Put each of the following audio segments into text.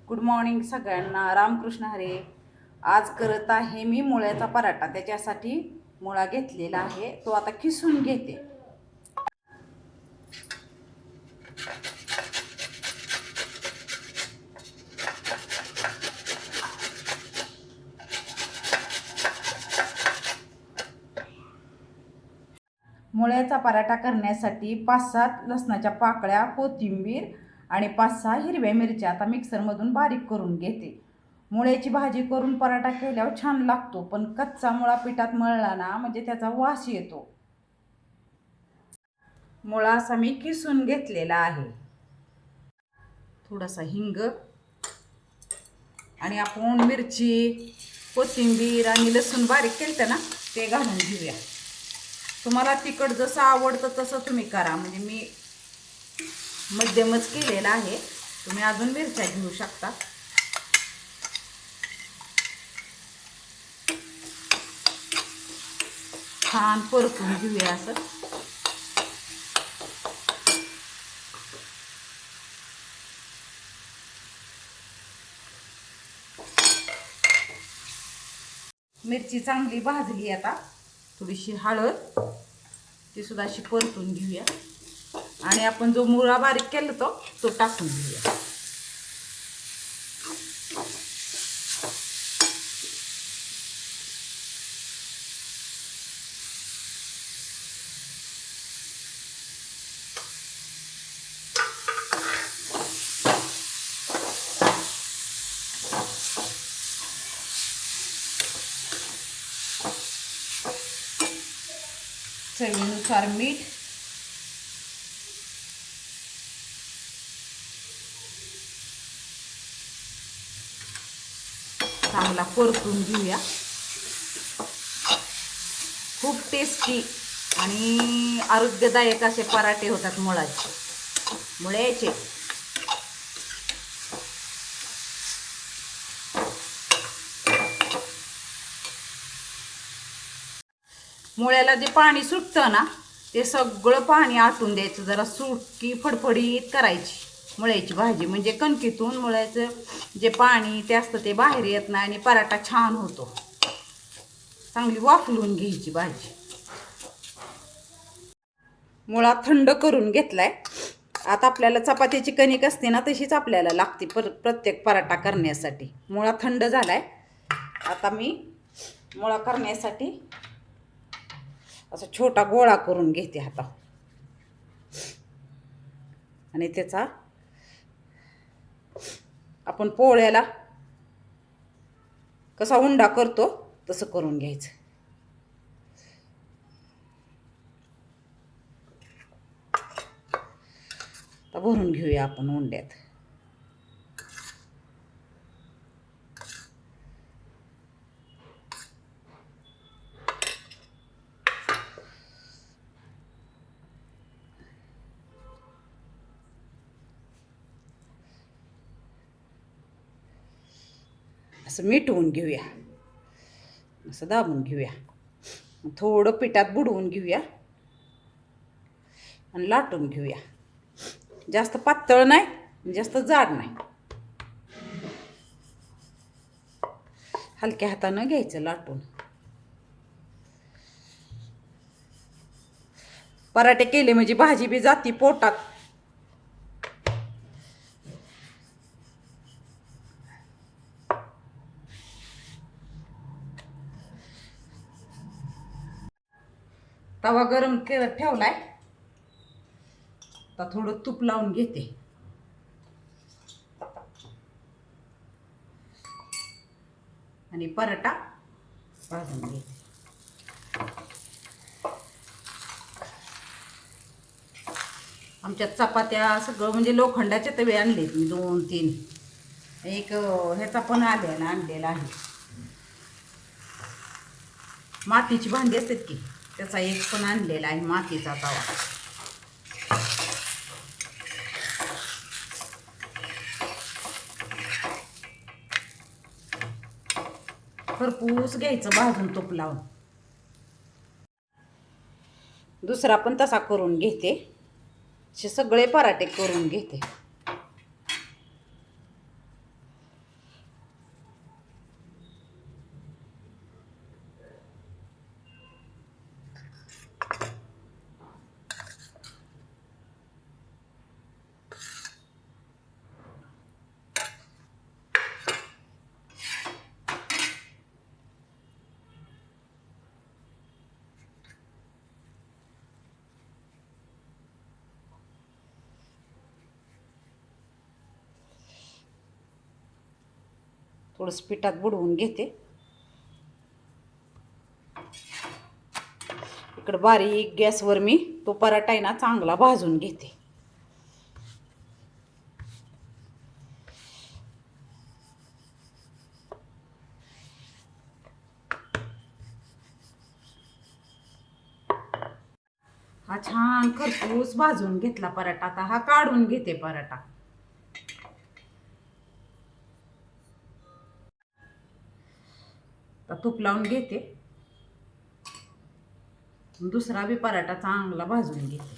Good morning सगळ्यांना. रामकृष्ण हरे. आज करत आहे मी मुळ्याचा पराठा. त्याच्यासाठी मुळा घेतलेला आहे, तो आता किसून घेते. मुळ्याचा पराठा करण्यासाठी 5-7 लसणाच्या पाकळ्या, कोथिंबीर आणि 5-6 हिरव्या मिरच्या आता मिक्सरमधून बारीक करून घेते. मुळ्याची भाजी करून पराठा केल्यावर छान लागतो, पण कच्चा मुळा पिठात मळला ना म्हणजे त्याचा वास येतो. मुळा असा मी किसून घेतलेला आहे. थोडासा हिंग आणि आपण मिरची, कोथिंबीर आणि लसूण बारीक केलं ना ते घालून घेऊया. तुम्हाला तिखट जसं आवडतं तसं तुम्ही करा. म्हणजे मी मध्यमच केलेला आहे. तुम्ही अजून मिरच्या घेऊ शकता. छान परतून घेऊया असं. मिरची चांगली भाजली. आता थोडीशी हळद, ती सुद्धा अशी परतून घेऊया. आणि आपण जो मुळा बारीक केला तो टाकून घेऊया. चवीनुसार मीठ, चांगला परतून घेऊया. खूप टेस्टी आणि आरोग्यदायक असे पराठे होतात मुळ्याचे. मुळ्याला जे पाणी सुटतं ना ते सगळं पाणी आटून द्यायचं. जरा सुटकी फडफडीत करायची मुळ्याची भाजी. म्हणजे कणकीतून मुळ्याचं जे पाणी ते असतं ते बाहेर येत नाही आणि पराठा छान होतो. चांगली वाफलून घ्यायची भाजी. मुळा थंड करून घेतलाय. आता आपल्याला चपातीची कणिक असते ना तशीच आपल्याला लागते प्रत्येक पराठा करण्यासाठी. मुळा थंड झालाय. आता मी मुळा करण्यासाठी असा छोटा गोळा करून घेते हातात आणि त्याचा आपण पोळ्याला कसा उंडा करतो तसं करून घ्यायचं. आता भरून घेऊया आपण उंड्यात. असं मिटवून घेऊया, असं दाबून घेऊया. थोडं पिठात बुडवून घेऊया आणि लाटून घेऊया. जास्त पातळ नाही, जास्त जाड नाही. हलक्या हातानं घ्यायचं लाटून. पराठे केले म्हणजे भाजी बी जाती पोटात. तवा गरम ठेवलाय. आता थोडं तूप लावून घेते आणि पराठा भाजून घेते. आमच्यात चपात्या सगळं म्हणजे लोखंडाचे तवे आणलेत मी 2-3. एक ह्याचा पण आणलेला आहे. मातीची भांडी असतात की त्याचा एक पण आणलेला आहे, मातीचा तवा. खरपूस घ्यायचं भाजून तूप लावून. दुसरा पण तसा करून घेते. असे सगळे पराठे करून घेते. थोडंसं पिठात बुडवून घेते. इकडं बारीक गॅसवर मी तो पराठा आहे ना चांगला भाजून घेते. हा छान खरपूस भाजून घेतला पराठा. आता हा काढून घेते पराठा. आता तूप लावून घेते. दुसरा बी पराठा चांगला भाजून घेते.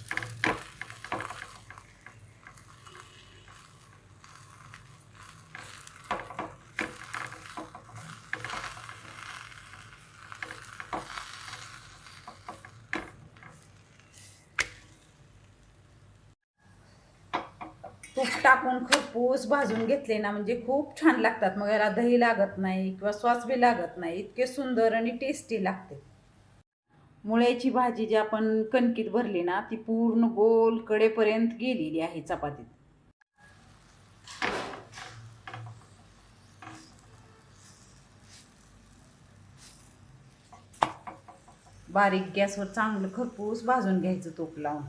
तूप टाकून खरपूस भाजून घेतले ना म्हणजे खूप छान लागतात. मग याला दही लागत नाही किंवा सॉस बी लागत नाही. इतके सुंदर आणि टेस्टी लागते. मुळ्याची भाजी जी आपण कणकीत भरली ना ती पूर्ण गोल कडेपर्यंत गेलेली आहे चपातीत. बारीक गॅसवर चांगलं खरपूस भाजून घ्यायचं तूप लावून.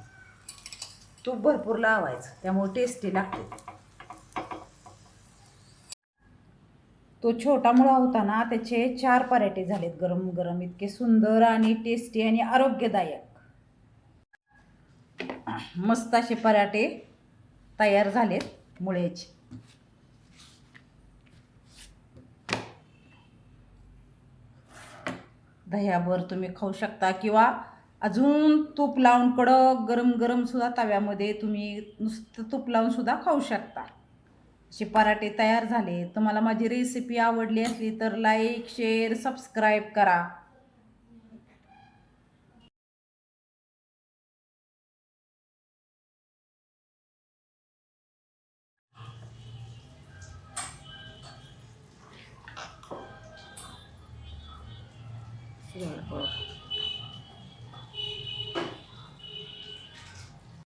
तूप भरपूर लावायचं त्यामुळे टेस्टी लागते. तो छोटा मुळा होता ना त्याचे 4 पराठे झालेत गरम गरम. इतके सुंदर आणि टेस्टी आणि आरोग्यदायक मस्त असे पराठे तयार झालेत मुळ्याचे. दह्यावर तुम्ही खाऊ शकता किंवा अजून तूप लावून कडक गरम गरम सुद्धा तव्यामध्ये तुम्ही नुसतं तूप लावून सुद्धा खाऊ शकता. असे पराठे तयार झाले. तुम्हाला माझी रेसिपी आवडली असली तर लाईक, शेअर, सबस्क्राईब करा.